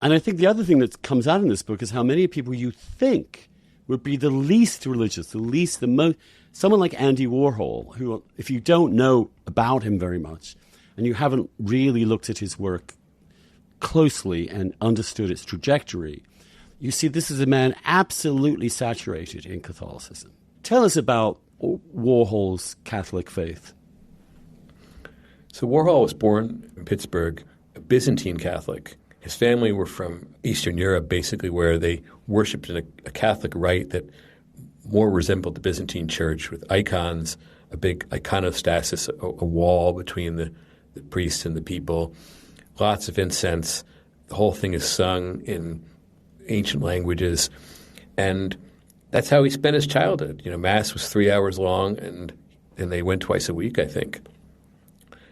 And I think the other thing that comes out in this book is how many people you think would be the least religious, the most, someone like Andy Warhol, who, if you don't know about him very much, and you haven't really looked at his work closely and understood its trajectory, you see this is a man absolutely saturated in Catholicism. Tell us about Warhol's Catholic faith. So Warhol was born in Pittsburgh, a Byzantine Catholic. His family were from Eastern Europe, basically, where they worshipped in a Catholic rite that more resembled the Byzantine church, with icons, a big iconostasis, a wall between the priests and the people, lots of incense. The whole thing is sung in ancient languages. And that's how he spent his childhood. Mass was 3 hours long, and they went twice a week, I think.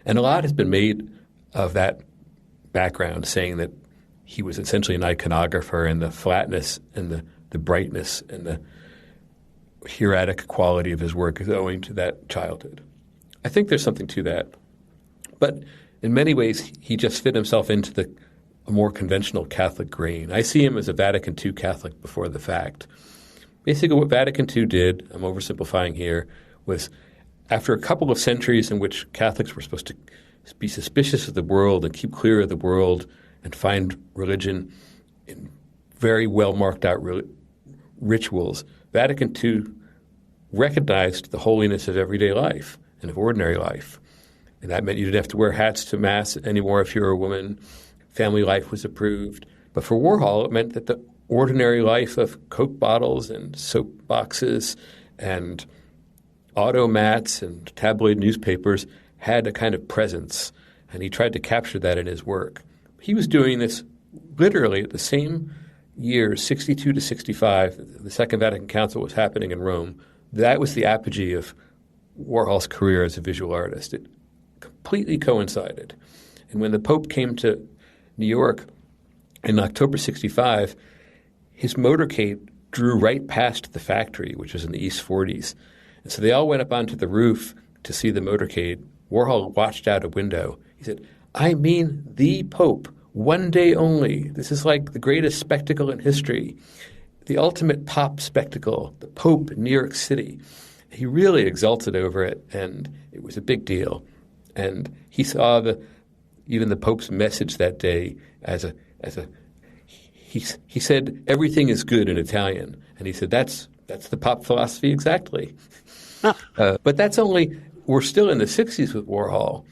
And a lot has been made of that background, saying that he was essentially an iconographer, and the flatness and the brightness and the hieratic quality of his work is owing to that childhood. I think there's something to that. But in many ways, he just fit himself into a more conventional Catholic grain. I see him as a Vatican II Catholic before the fact. Basically what Vatican II did, I'm oversimplifying here, was after a couple of centuries in which Catholics were supposed to be suspicious of the world and keep clear of the world and find religion in very well marked out rituals, Vatican II recognized the holiness of everyday life and of ordinary life. And that meant you didn't have to wear hats to Mass anymore if you were a woman. Family life was approved. But for Warhol, it meant that the ordinary life of Coke bottles and soap boxes and automats and tabloid newspapers had a kind of presence, and he tried to capture that in his work. He was doing this literally at the same year, 62 to 65, the Second Vatican Council was happening in Rome. That was the apogee of Warhol's career as a visual artist. It completely coincided. And when the Pope came to New York in October 65, his motorcade drew right past the factory, which was in the East 40s. And so they all went up onto the roof to see the motorcade. Warhol watched out a window. He said, "I mean the Pope, one day only. This is like the greatest spectacle in history, the ultimate pop spectacle, the Pope in New York City." He really exulted over it, and it was a big deal. And he saw even the Pope's message that day as a he said everything is good in Italian, and he said that's the pop philosophy exactly. But that's only we're still in the 60s with Warhol.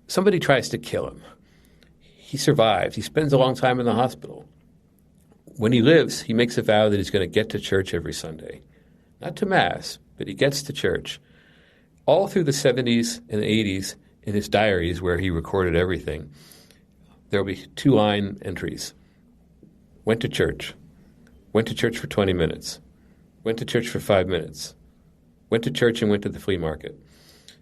Somebody tries to kill him. He survives. He spends a long time in the hospital. When he lives, he makes a vow that he's going to get to church every Sunday. Not to Mass, but he gets to church. All through the 70s and 80s, in his diaries where he recorded everything, there will be 2-line entries. Went to church for 20 minutes, went to church for 5 minutes, went to church and went to the flea market.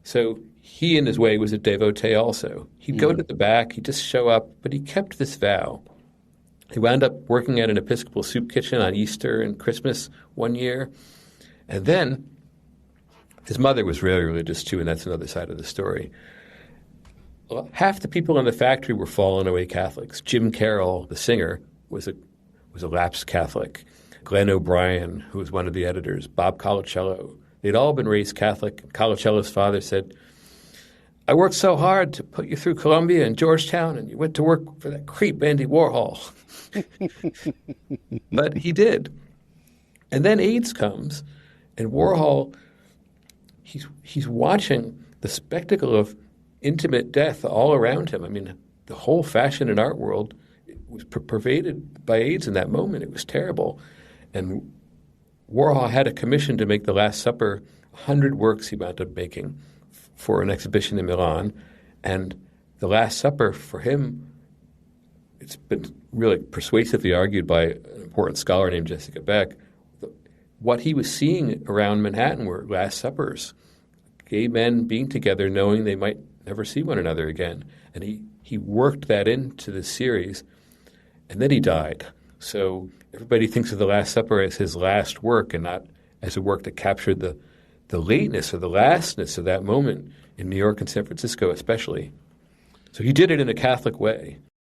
So he, in his way, was a devotee also. He'd go to the back, he'd just show up, but he kept this vow. He wound up working at an Episcopal soup kitchen on Easter and Christmas one year. And then his mother was really religious too, and that's another side of the story. Half the people in the factory were fallen away Catholics. Jim Carroll, the singer, was a lapsed Catholic. Glenn O'Brien, who was one of the editors, Bob Colacello. They'd all been raised Catholic. Colacello's father said, "I worked so hard to put you through Columbia and Georgetown, and you went to work for that creep Andy Warhol." But he did. And then AIDS comes, and Warhol, he's watching the spectacle of intimate death all around him. I mean, the whole fashion and art world was pervaded by AIDS in that moment. It was terrible. And Warhol had a commission to make The Last Supper, 100 works he wound up making for an exhibition in Milan. And The Last Supper, for him, it's been really persuasively argued by an important scholar named Jessica Beck, what he was seeing around Manhattan were Last Suppers, gay men being together knowing they might never see one another again. And he worked that into the series, and then he died. So everybody thinks of The Last Supper as his last work and not as a work that captured the lateness or the lastness of that moment in New York and San Francisco especially. So he did it in a Catholic way.